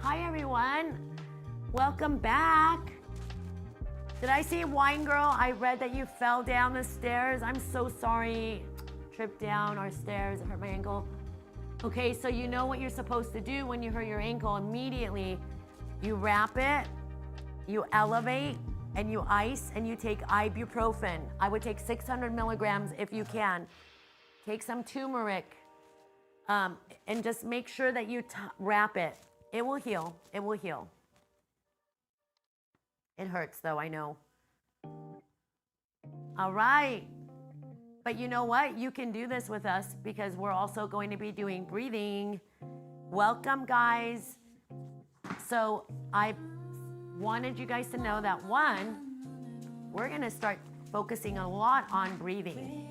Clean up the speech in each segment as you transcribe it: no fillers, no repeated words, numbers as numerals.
Hi everyone, welcome back. Did I see Wine Girl? I read that you fell down the stairs. I'm so sorry. Tripped down our stairs, hurt my ankle. Okay, so you know what you're supposed to do when you hurt your ankle. Immediately, you wrap it, you elevate, and you ice, and you take ibuprofen. I would take 600 milligrams if you can. Take some turmeric, and just make sure that you wrap it. It will heal. It will heal. It hurts though, I know. All right. But you know what? You can do this with us because we're also going to be doing breathing. Welcome, guys. So I wanted you guys to know that one, we're going to start focusing a lot on breathing.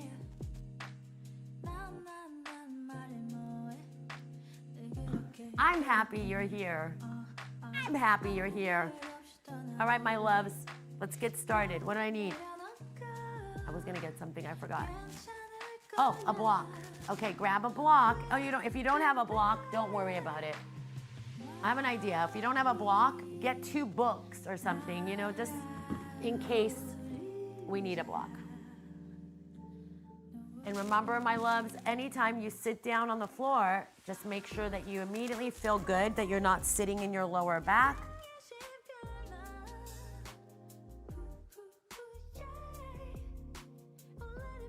I'm happy you're here. I'm happy you're here. All right, my loves, let's get started. What do I need? I was gonna get something, I forgot. Oh, a block. Okay, grab a block. Oh, if you don't have a block, don't worry about it. I have an idea. If you don't have a block, get 2 books or something, just in case we need a block. And remember, my loves, anytime you sit down on the floor, just make sure that you immediately feel good, that you're not sitting in your lower back.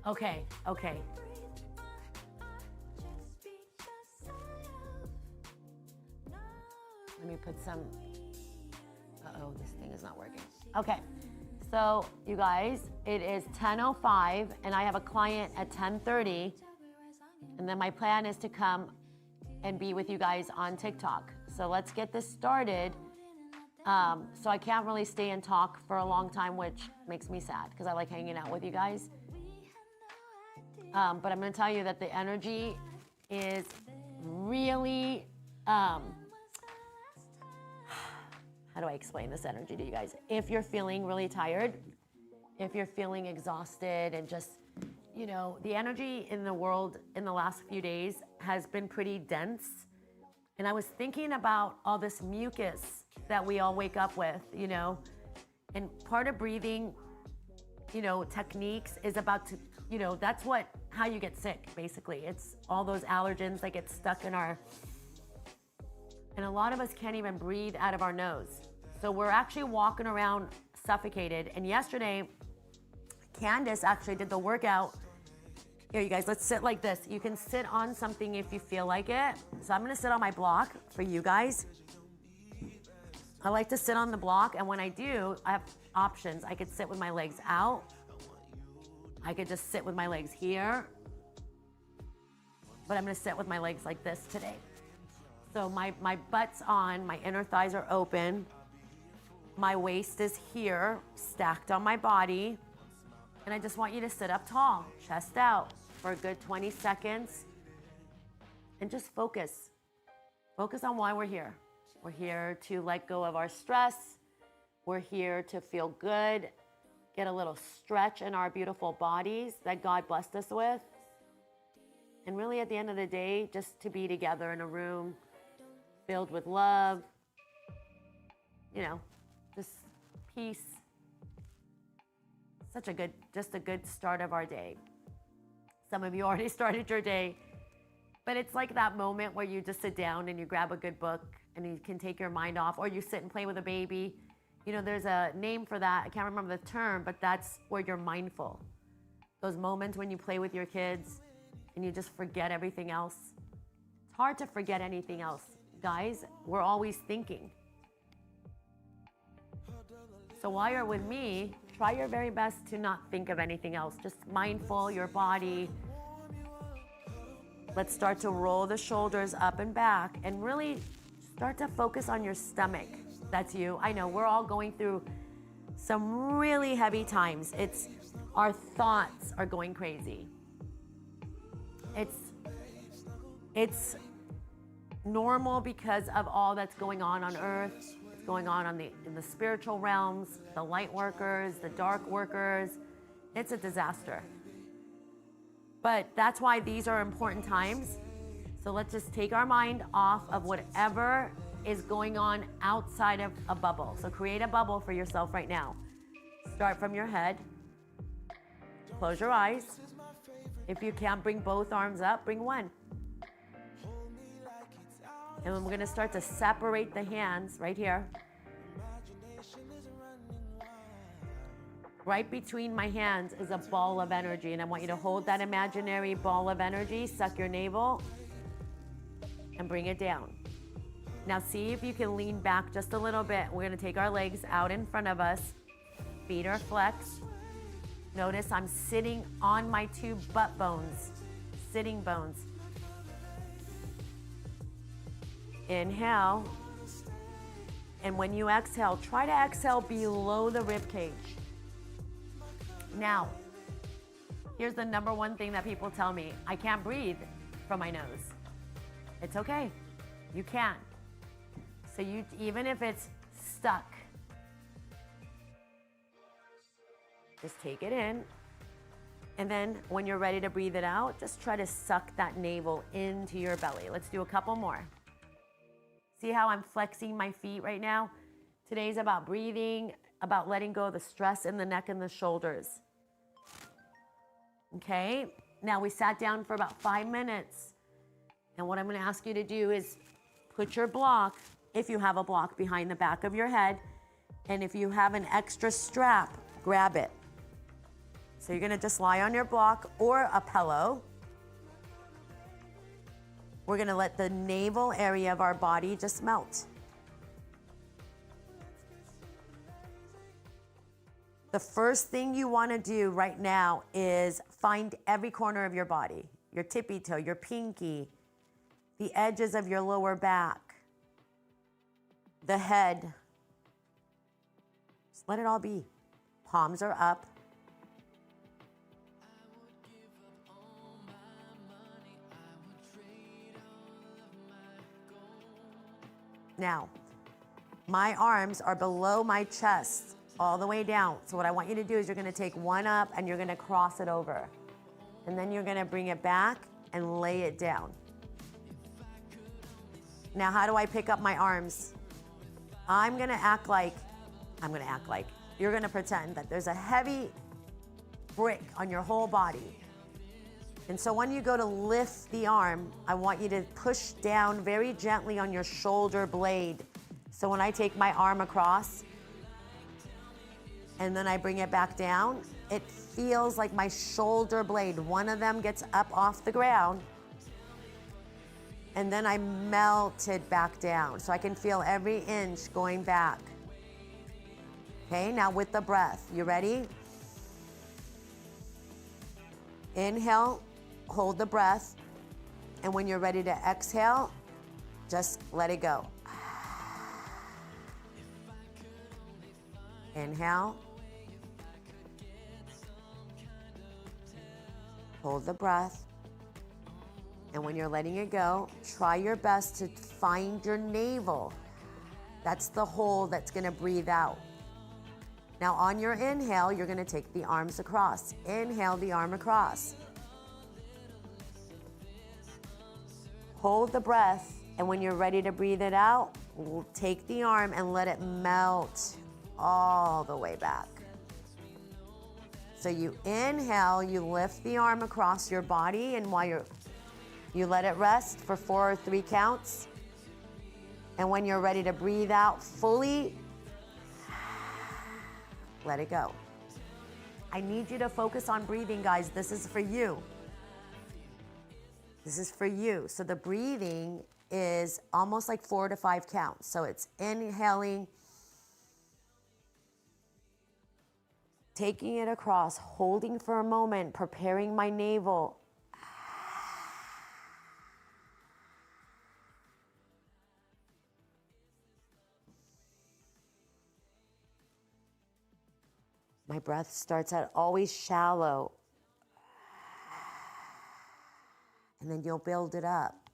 Okay. Let me put some, uh-oh, this thing is not working. Okay, so you guys, it is 10:05 and I have a client at 10:30, and then my plan is to come and be with you guys on TikTok. So let's get this started. So I can't really stay and talk for a long time, which makes me sad because I like hanging out with you guys. But I'm going to tell you that the energy is really, how do I explain this energy to you guys? If you're feeling really tired, if you're feeling exhausted, and just, the energy in the world in the last few days has been pretty dense. And I was thinking about all this mucus that we all wake up with, and part of breathing, techniques is about to, that's how you get sick, basically. It's all those allergens that get stuck in and a lot of us can't even breathe out of our nose. So we're actually walking around suffocated. And yesterday, Candace actually did the workout. Here, you guys, let's sit like this. You can sit on something if you feel like it. So I'm gonna sit on my block for you guys. I like to sit on the block, and when I do, I have options. I could sit with my legs out. I could just sit with my legs here. But I'm gonna sit with my legs like this today. So my butt's on, my inner thighs are open. My waist is here, stacked on my body. And I just want you to sit up tall, chest out for a good 20 seconds. And just focus. Focus on why we're here. We're here to let go of our stress. We're here to feel good, get a little stretch in our beautiful bodies that God blessed us with. And really at the end of the day, just to be together in a room filled with love, just peace. Just a good start of our day. Some of you already started your day, but it's like that moment where you just sit down and you grab a good book and you can take your mind off, or you sit and play with a baby. There's a name for that. I can't remember the term, but that's where you're mindful. Those moments when you play with your kids and you just forget everything else. It's hard to forget anything else. Guys, we're always thinking. So while you're with me, try your very best to not think of anything else. Just mindful, your body. Let's start to roll the shoulders up and back and really start to focus on your stomach. That's you. I know we're all going through some really heavy times. Our thoughts are going crazy. It's normal because of all that's going on earth. It's going on in the spiritual realms, the light workers, the dark workers. It's a disaster. But that's why these are important times. So let's just take our mind off of whatever is going on outside of a bubble. So create a bubble for yourself right now. Start from your head. Close your eyes. If you can't bring both arms up, bring one. And then we're gonna start to separate the hands right here. Right between my hands is a ball of energy, and I want you to hold that imaginary ball of energy, suck your navel, and bring it down. Now see if you can lean back just a little bit. We're gonna take our legs out in front of us. Feet are flexed. Notice I'm sitting on my two butt bones, sitting bones. Inhale. And when you exhale, try to exhale below the rib cage. Now, here's the number one thing that people tell me. I can't breathe from my nose. It's okay. You can. So you, even if it's stuck, just take it in. And then when you're ready to breathe it out, just try to suck that navel into your belly. Let's do a couple more. See how I'm flexing my feet right now? Today's about breathing, about letting go of the stress in the neck and the shoulders. Okay, now we sat down for about 5 minutes. And what I'm gonna ask you to do is put your block, if you have a block, behind the back of your head. And if you have an extra strap, grab it. So you're gonna just lie on your block or a pillow. We're gonna let the navel area of our body just melt. The first thing you wanna do right now is find every corner of your body, your tippy toe, your pinky, the edges of your lower back, the head. Just let it all be. Palms are up. Now, my arms are below my chest, all the way down. So what I want you to do is you're gonna take one up and you're gonna cross it over. And then you're gonna bring it back and lay it down. Now, how do I pick up my arms? You're gonna pretend that there's a heavy brick on your whole body. And so when you go to lift the arm, I want you to push down very gently on your shoulder blade. So when I take my arm across and then I bring it back down, it feels like my shoulder blade, one of them gets up off the ground, and then I melt it back down. So I can feel every inch going back. Okay, now with the breath, you ready? Inhale. Hold the breath, and when you're ready to exhale, just let it go. Inhale. Hold the breath, and when you're letting it go, try your best to find your navel. That's the hole that's gonna breathe out. Now on your inhale, you're gonna take the arms across. Inhale the arm across. Hold the breath, and when you're ready to breathe it out, we'll take the arm and let it melt all the way back. So you inhale, you lift the arm across your body, and while you let it rest for 4 or 3 counts. And when you're ready to breathe out fully, let it go. I need you to focus on breathing, guys. This is for you. This is for you. So the breathing is almost like 4 to 5 counts. So it's inhaling, taking it across, holding for a moment, preparing my navel. My breath starts out always shallow. And then you'll build it up.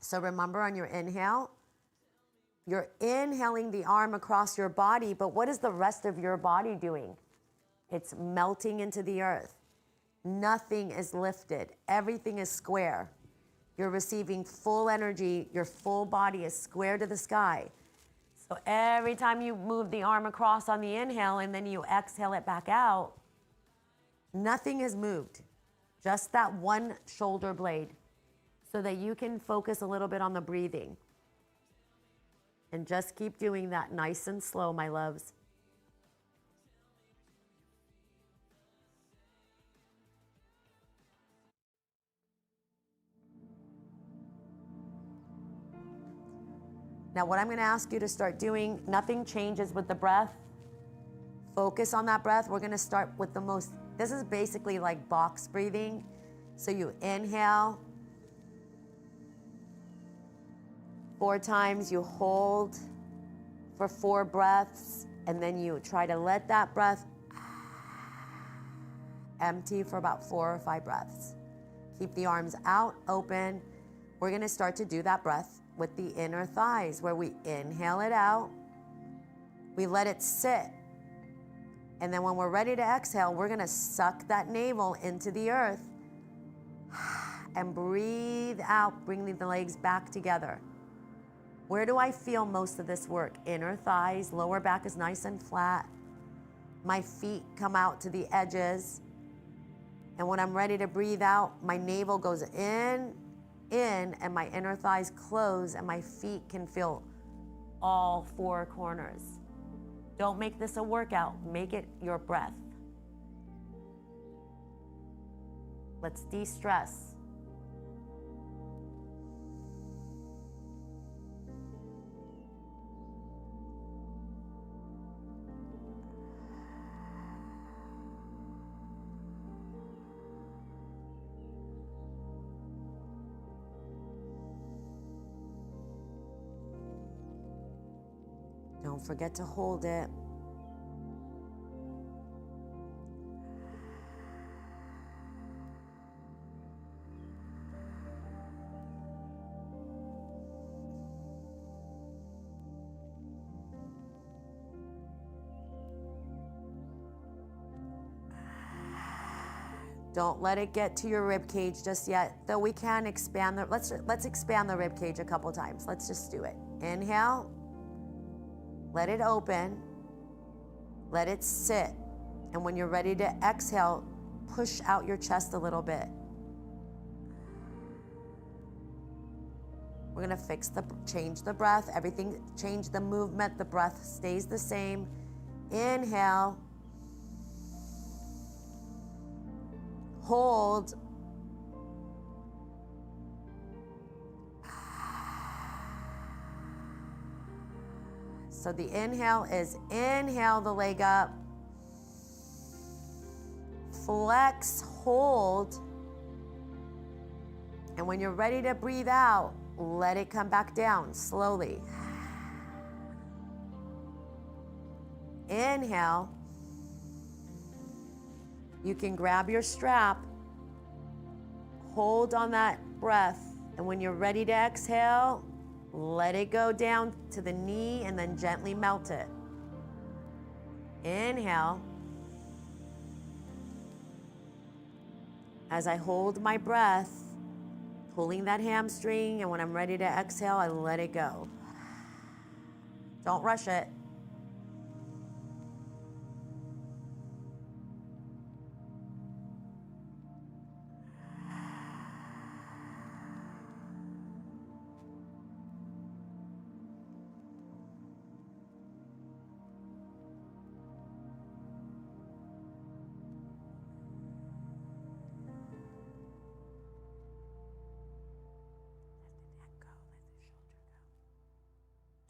So remember, on your inhale, you're inhaling the arm across your body, but what is the rest of your body doing? It's melting into the earth. Nothing is lifted. Everything is square. You're receiving full energy. Your full body is square to the sky. So every time you move the arm across on the inhale and then you exhale it back out, nothing has moved, just that one shoulder blade, so that you can focus a little bit on the breathing. And just keep doing that nice and slow, my loves. Now, what I'm going to ask you to start doing, nothing changes with the breath. Focus on that breath. We're going to start with the most, this is basically like box breathing. So you inhale 4 times, you hold for 4 breaths, and then you try to let that breath empty for about 4 or 5 breaths. Keep the arms out, open. We're going to start to do that breath with the inner thighs, where we inhale it out, we let it sit, and then when we're ready to exhale, we're going to suck that navel into the earth and breathe out, bringing the legs back together. Where do I feel most of this work? Inner thighs, lower back is nice and flat. My feet come out to the edges. And when I'm ready to breathe out, my navel goes in, and my inner thighs close, and my feet can feel all 4 corners. Don't make this a workout. Make it your breath. Let's de-stress. Don't forget to hold it. Don't let it get to your rib cage just yet, though we can expand the, let's expand the rib cage a couple times. Let's just do it. Inhale. Let it open, let it sit, and when you're ready to exhale, push out your chest a little bit. We're gonna change the breath, everything, change the movement, the breath stays the same. Inhale, hold, so the inhale is inhale the leg up, flex, hold, and when you're ready to breathe out, let it come back down slowly. Inhale. You can grab your strap, hold on that breath, and when you're ready to exhale, let it go down to the knee and then gently melt it. Inhale. As I hold my breath, pulling that hamstring, and when I'm ready to exhale, I let it go. Don't rush it.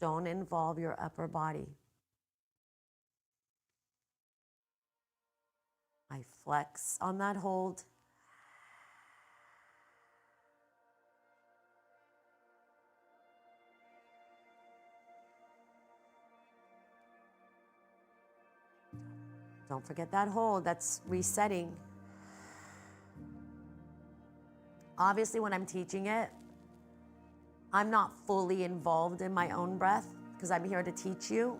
Don't involve your upper body. I flex on that hold. Don't forget that hold, that's resetting. Obviously, when I'm teaching it, I'm not fully involved in my own breath because I'm here to teach you.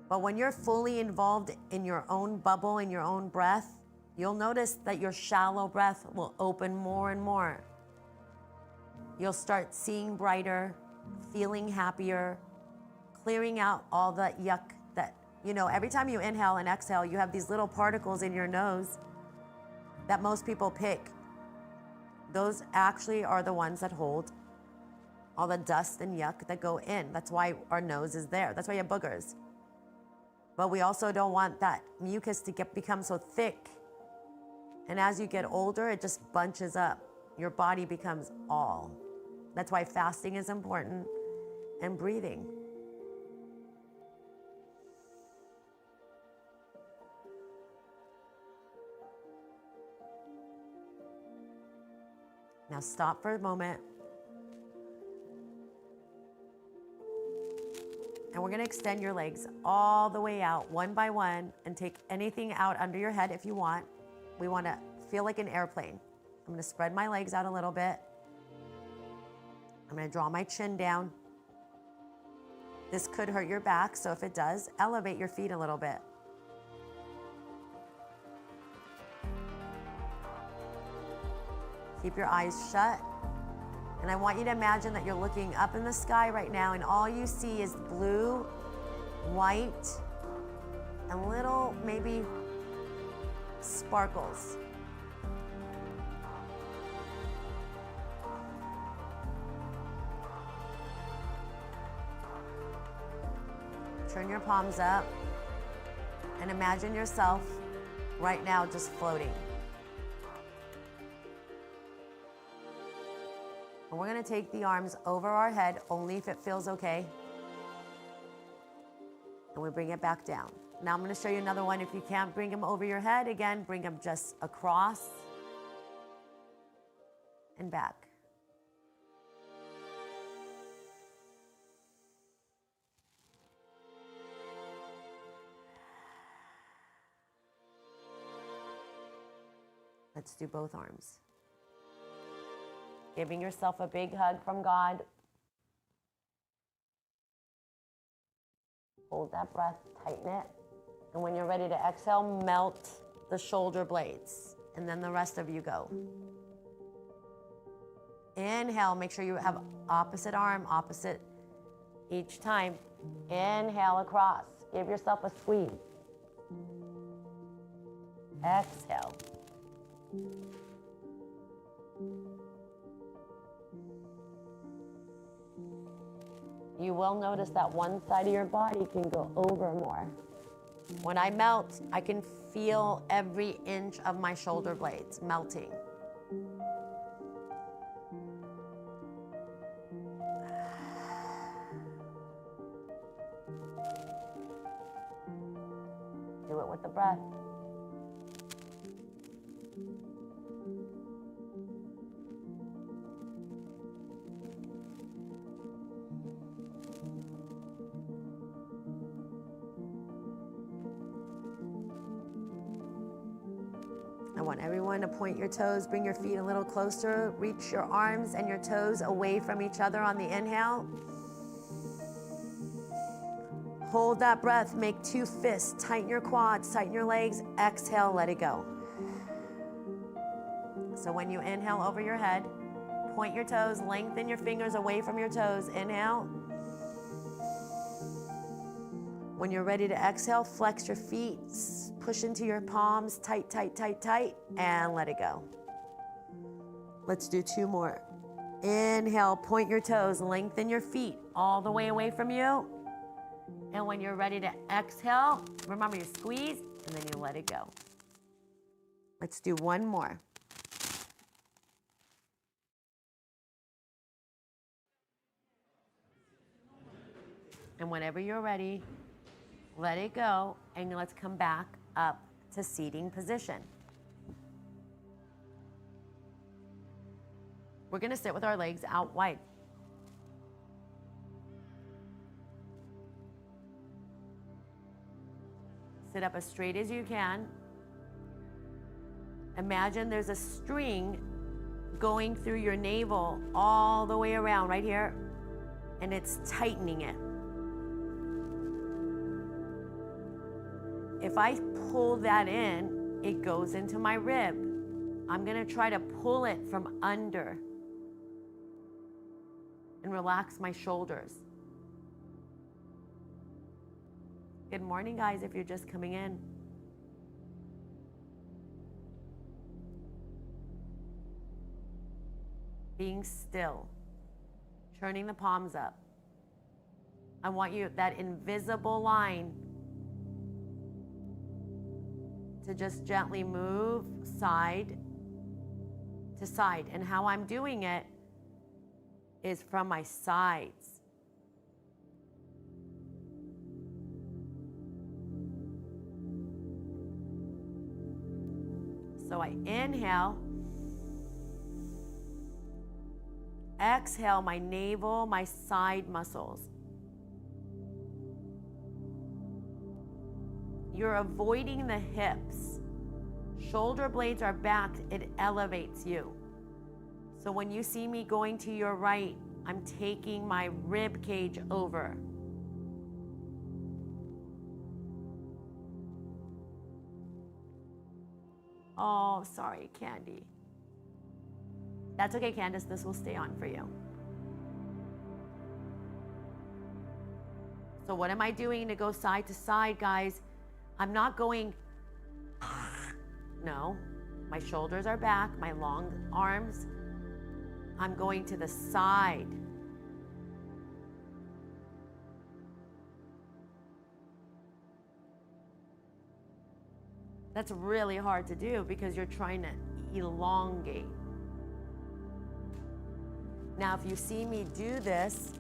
But when you're fully involved in your own bubble, in your own breath, you'll notice that your shallow breath will open more and more. You'll start seeing brighter, feeling happier, clearing out all the yuck that, you know, every time you inhale and exhale, you have these little particles in your nose that most people pick. Those actually are the ones that hold all the dust and yuck that go in. That's why our nose is there. That's why you have boogers. But we also don't want that mucus to become so thick. And as you get older, it just bunches up. Your body becomes all. That's why fasting is important, and breathing. Now stop for a moment. And we're gonna extend your legs all the way out, one by one, and take anything out under your head if you want. We wanna feel like an airplane. I'm gonna spread my legs out a little bit. I'm gonna draw my chin down. This could hurt your back, so if it does, elevate your feet a little bit. Keep your eyes shut. And I want you to imagine that you're looking up in the sky right now, and all you see is blue, white, and little, maybe, sparkles. Turn your palms up and imagine yourself right now just floating. And we're gonna take the arms over our head only if it feels okay. And we bring it back down. Now I'm gonna show you another one. If you can't bring them over your head, again, bring them just across and back. Let's do both arms. Giving yourself a big hug from God. Hold that breath, tighten it. And when you're ready to exhale, melt the shoulder blades. And then the rest of you go. Inhale, make sure you have opposite arm, opposite each time. Inhale across. Give yourself a squeeze. Exhale. You will notice that one side of your body can go over more. When I melt, I can feel every inch of my shoulder blades melting. Do it with the breath. I want everyone to point your toes, bring your feet a little closer, reach your arms and your toes away from each other on the inhale. Hold that breath, make two fists, tighten your quads, tighten your legs, exhale, let it go. So when you inhale over your head, point your toes, lengthen your fingers away from your toes, inhale. When you're ready to exhale, flex your feet, push into your palms, tight, tight, tight, tight, and let it go. Let's do two more. Inhale, point your toes, lengthen your feet all the way away from you. And when you're ready to exhale, remember you squeeze and then you let it go. Let's do one more. And whenever you're ready, let it go, and let's come back up to seating position. We're gonna sit with our legs out wide. Sit up as straight as you can. Imagine there's a string going through your navel all the way around right here, and it's tightening it. If I pull that in, it goes into my rib. I'm gonna try to pull it from under. and relax my shoulders. Good morning, guys, if you're just coming in. Being still, turning the palms up. I want you, that invisible line, to just gently move side to side. And how I'm doing it is from my sides. So I inhale, exhale my navel, my side muscles. You're avoiding the hips. Shoulder blades are back, it elevates you. So when you see me going to your right, I'm taking my rib cage over. Oh, sorry, Candy. That's okay, Candace, this will stay on for you. So what am I doing to go side to side, guys? I'm not going, no, my shoulders are back, my long arms. I'm going to the side. That's really hard to do because you're trying to elongate. Now, if you see me do this,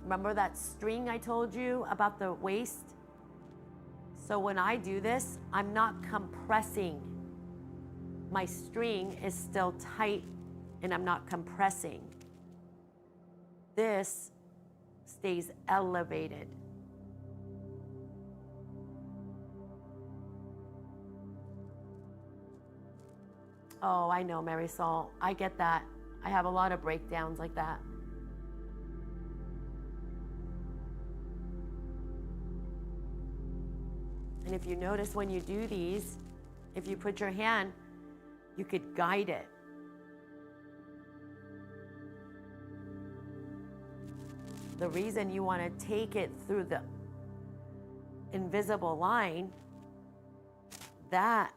remember that string I told you about the waist? So when I do this, I'm not compressing. My string is still tight and I'm not compressing. This stays elevated. Oh, I know, Marisol. I get that. I have a lot of breakdowns like that. And if you notice when you do these, if you put your hand, you could guide it. The reason you want to take it through the invisible line, that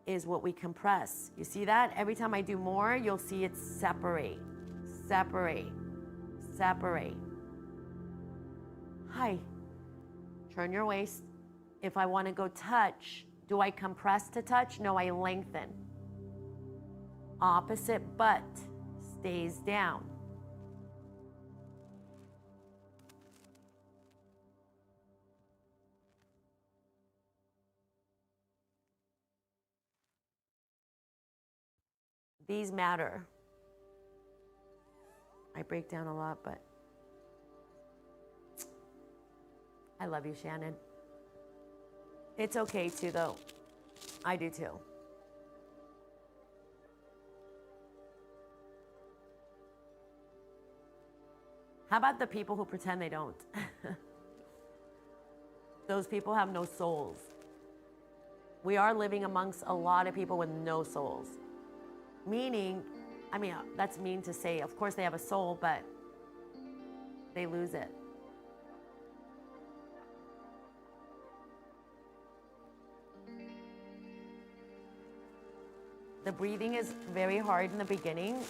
is what we compress. You see that? Every time I do more, you'll see it separate, separate, separate. Hi. Turn your waist. If I want to go touch, do I compress to touch? No, I lengthen. Opposite butt stays down. These matter. I break down a lot, but I love you, Shannon. It's okay too, though. I do too. How about the people who pretend they don't? Those people have no souls. We are living amongst a lot of people with no souls. Meaning, I mean, that's mean to say, of course they have a soul, but they lose it. The breathing is very hard in the beginning.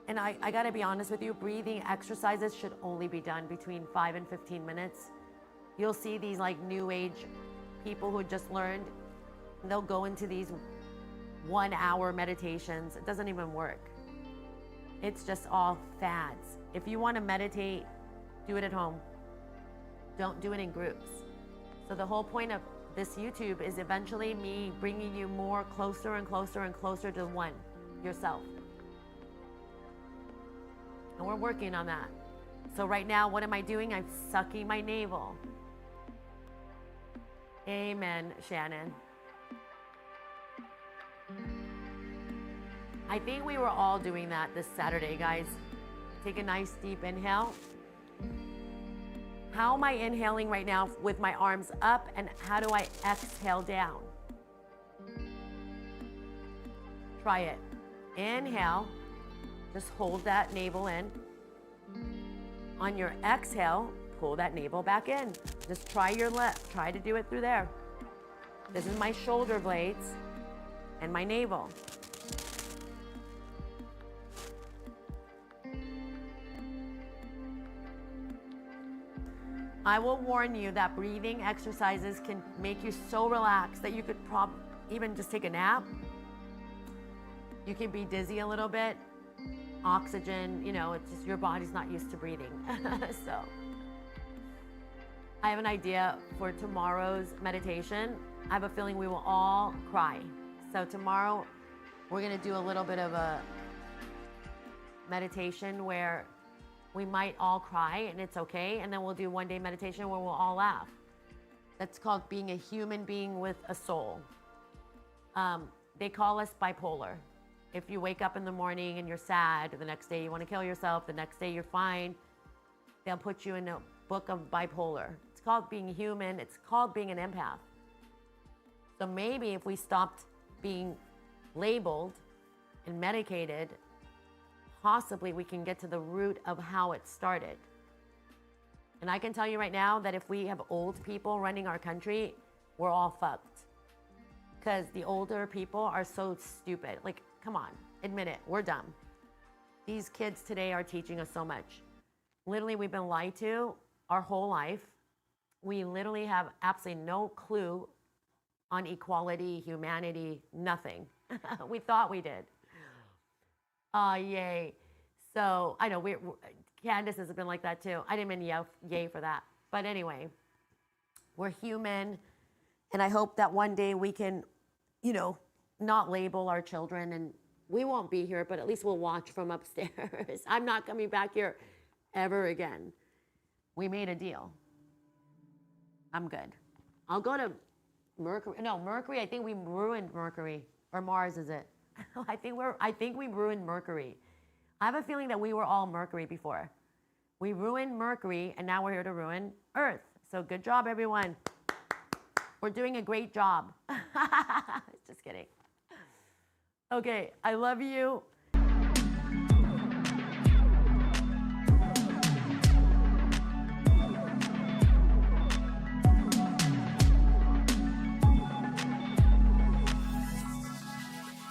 And I gotta be honest with you, breathing exercises should only be done between 5 and 15 minutes. You'll see these like new age people who just learned, they'll go into these 1 hour meditations. It doesn't even work. It's just all fads. If you want to meditate, do it at home. Don't do it in groups. So the whole point of this YouTube is eventually me bringing you more closer and closer and closer to one, yourself. And we're working on that. So right now, what am I doing? I'm sucking my navel. Amen, Shannon. I think we were all doing that this Saturday, guys. Take a nice deep inhale. How am I inhaling right now with my arms up, and how do I exhale down? Try it. Inhale. Just hold that navel in. On your exhale, pull that navel back in. Just try your left. Try to do it through there. This is my shoulder blades and my navel. I will warn you that breathing exercises can make you so relaxed that you could even just take a nap. You can be dizzy a little bit. Oxygen, it's just your body's not used to breathing. So I have an idea for tomorrow's meditation. I have a feeling we will all cry. So tomorrow we're gonna do a little bit of a meditation where we might all cry and it's okay. And then we'll do one day meditation where we'll all laugh. That's called being a human being with a soul. They call us bipolar. If you wake up in the morning and you're sad, the next day you want to kill yourself, the next day you're fine, they'll put you in a book of bipolar. It's called being human. It's called being an empath. So maybe if we stopped being labeled and medicated, possibly we can get to the root of how it started. And I can tell you right now that if we have old people running our country, we're all fucked. Because the older people are so stupid. Like, come on, admit it, we're dumb. These kids today are teaching us so much. Literally, we've been lied to our whole life. We literally have absolutely no clue on equality, humanity, nothing. We thought we did. Yay. So I know Candace has been like that too. I didn't mean yay for that. But anyway, we're human. And I hope that one day we can, not label our children, and we won't be here, but at least we'll watch from upstairs. I'm not coming back here ever again. We made a deal. I'm good. I'll go to Mercury. No, Mercury, I think we ruined Mercury. Or Mars, is it? I think we ruined Mercury. I have a feeling that we were all Mercury before. We ruined Mercury, and now we're here to ruin Earth. So good job, everyone. We're doing a great job. Just kidding. Okay, I love you.